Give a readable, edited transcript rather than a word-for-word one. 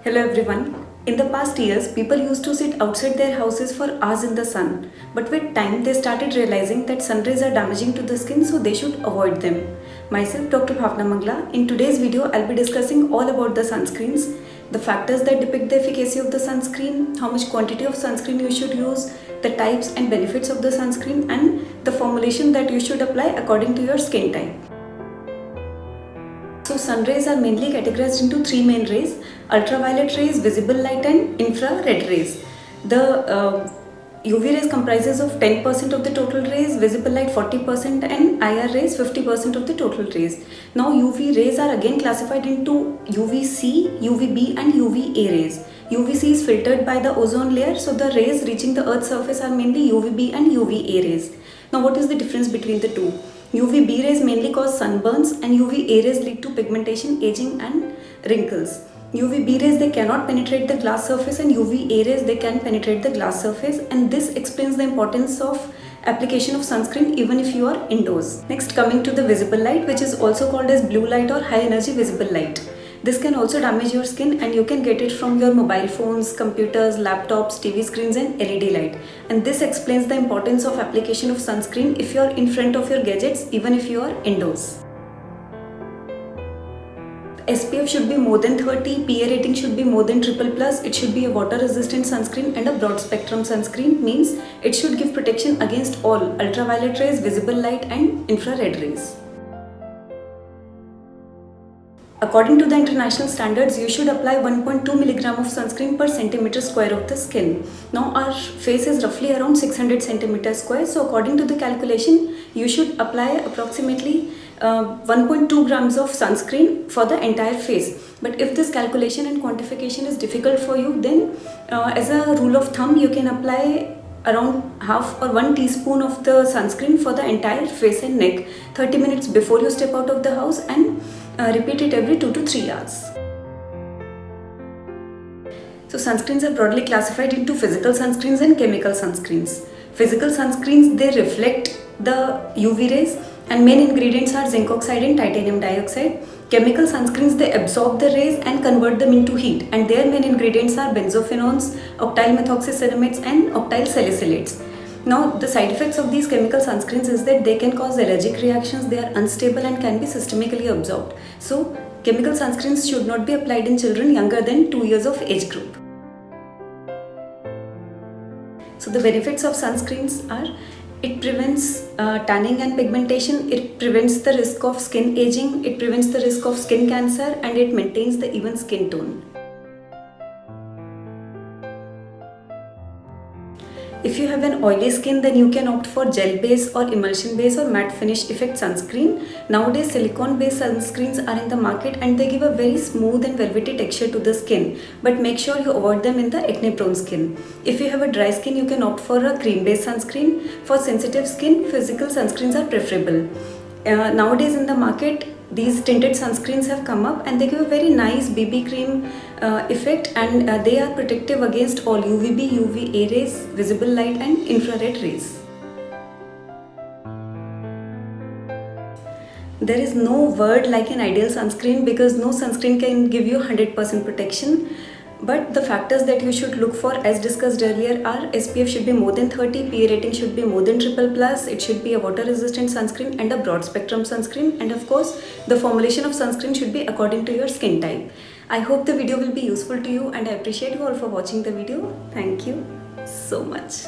Hello everyone. In the past years, people used to sit outside their houses for hours in the sun. But with time, they started realizing that sun rays are damaging to the skin, so they should avoid them. Myself, Dr. Bhavna Mangla. In today's video, I'll be discussing all about the sunscreens, the factors that depict the efficacy of the sunscreen, how much quantity of sunscreen you should use, the types and benefits of the sunscreen, and the formulation that you should apply according to your skin type. So sun rays are mainly categorized into three main rays: ultraviolet rays, visible light and infrared rays. The UV rays comprises of 10% of the total rays, visible light 40% and IR rays 50% of the total rays. Now UV rays are again classified into UVC, UVB and UVA rays. UVC is filtered by the ozone layer, so the rays reaching the earth's surface are mainly UVB and UVA rays. Now what is the difference between the two? UVB rays mainly cause sunburns and UVA rays lead to pigmentation, aging and wrinkles. UVB rays, they cannot penetrate the glass surface, and UVA rays, they can penetrate the glass surface, and this explains the importance of application of sunscreen even if you are indoors. Next, coming to the visible light, which is also called as blue light or high energy visible light. This can also damage your skin, and you can get it from your mobile phones, computers, laptops, TV screens and LED light. And this explains the importance of application of sunscreen if you are in front of your gadgets, even if you are indoors. SPF should be more than 30, PA rating should be more than triple+, it should be a water resistant sunscreen and a broad spectrum sunscreen, means it should give protection against all ultraviolet rays, visible light and infrared rays. According to the international standards, you should apply 1.2 mg of sunscreen per centimeter square of the skin. Now our face is roughly around 600 centimeters square, so according to the calculation, you should apply approximately 1.2 grams of sunscreen for the entire face. But if this calculation and quantification is difficult for you, then as a rule of thumb, you can apply around half or 1 teaspoon of the sunscreen for the entire face and neck 30 minutes before you step out of the house, and repeat it every 2 to 3 hours. So sunscreens are broadly classified into physical sunscreens and chemical sunscreens. Physical sunscreens, they reflect the UV rays, and main ingredients are zinc oxide and titanium dioxide. Chemical sunscreens, they absorb the rays and convert them into heat, and their main ingredients are benzophenones, octyl methoxyceramates and octyl salicylates. Now the side effects of these chemical sunscreens is that they can cause allergic reactions, they are unstable and can be systemically absorbed. So chemical sunscreens should not be applied in children younger than 2 years of age group. So the benefits of sunscreens are: it prevents tanning and pigmentation, it prevents the risk of skin aging, it prevents the risk of skin cancer, and it maintains the even skin tone. If you have an oily skin, then you can opt for gel base or emulsion base or matte finish effect sunscreen. Nowadays silicone based sunscreens are in the market, and they give a very smooth and velvety texture to the skin, but make sure you avoid them in the acne prone skin. If you have a dry skin, you can opt for a cream based sunscreen. For sensitive skin, physical sunscreens are preferable. Nowadays in the market, these tinted sunscreens have come up, and they give a very nice BB cream effect, and they are protective against all UVB, UVA rays, visible light and infrared rays. There is no word like an ideal sunscreen, because no sunscreen can give you 100% protection. But the factors that you should look for, as discussed earlier, are SPF should be more than 30, PA rating should be more than triple+, it should be a water resistant sunscreen and a broad spectrum sunscreen, and of course the formulation of sunscreen should be according to your skin type. I hope the video will be useful to you, and I appreciate you all for watching the video. Thank you so much.